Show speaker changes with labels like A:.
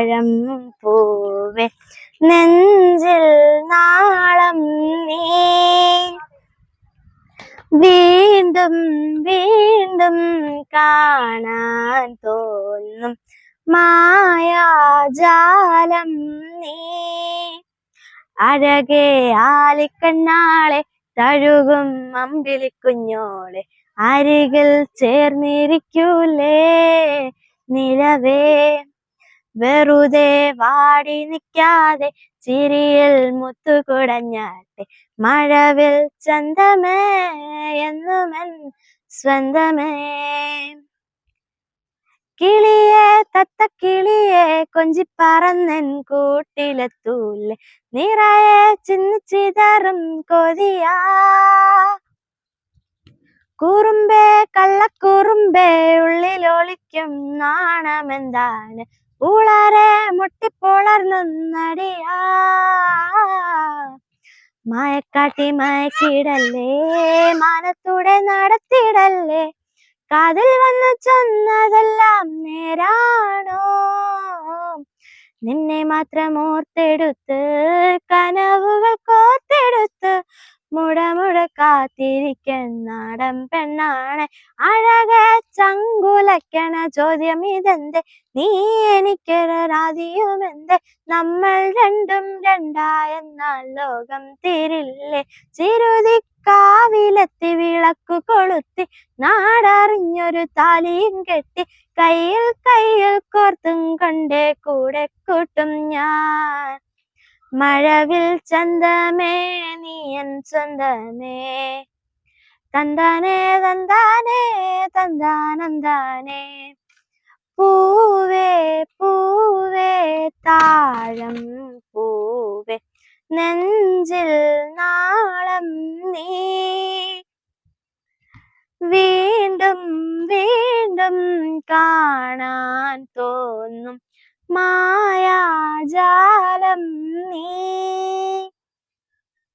A: താഴം പൂവേ നെഞ്ചിൽ നാളം നീ വീണ്ടും വീണ്ടും കാണാൻ തോന്നും മായാജാലം നീ അഴകേ ആലിക്കണ്ണാളെ തഴുകും അമ്പിളിക്കുഞ്ഞോളെ അരികിൽ ചേർന്നിരിക്കൂലേ നിലവേ വെറുതെ വാടി നിൽക്കാതെ ചിരിയിൽ മുത്തുകുടഞ്ഞാട്ടെ മഴവിൽ ചന്തമേ എന്നുമെൻ സ്വന്തമേ കിളിയെ തത്തക്കിളിയെ കൊഞ്ചിപ്പറന്നൻ കൂട്ടിലെത്തൂലെ നിറയെ ചിന്നിച്ചിതറും കൊതിയാ കുറുമ്പേ കള്ളക്കുറുമ്പേ ഉള്ളിലൊളിക്കും നാണമെന്താണ് ഉളരെ മുട്ടിപ്പൊളർന്നടിയാ മയക്കാട്ടി മയക്കിടല്ലേ മാനത്തൂടെ നടത്തിടല്ലേ കാതിൽ വന്ന് ചെന്നതെല്ലാം നേരാണോ നിന്നെ മാത്രം ഓർത്തെടുത്ത് കനവുകൾ കോർത്തെടുത്ത് മുടമുട കാത്തിരിക്കൻ നാടൻ പെണ്ണാണ് അഴകെ ചങ്കുലയ്ക്കണ ചോദ്യം ഇതെന്തെ നീ എനിക്കൊരാതിയുമെന്തെ നമ്മൾ രണ്ടും രണ്ടായെന്നാൽ ലോകം തീരില്ലേ ചിരുതിക്കാവിലെത്തി വിളക്കു കൊളുത്തി നാടറിഞ്ഞൊരു താലിയും കെട്ടി കയ്യിൽ കോർത്തും കൊണ്ടേ കൂടെ കൂട്ടും ഞാൻ മഴവിൽ ചന്തമേ നീ എൻ സ്വന്തമേ തന്താനേ തന്താനേ തന്താനന്താനേ പൂവേ പൂവേ താഴം പൂവേ നെഞ്ചിൽ നാളം നീ വീണ്ടും വീണ്ടും കാണാൻ തോന്നും മായാജാലം നീ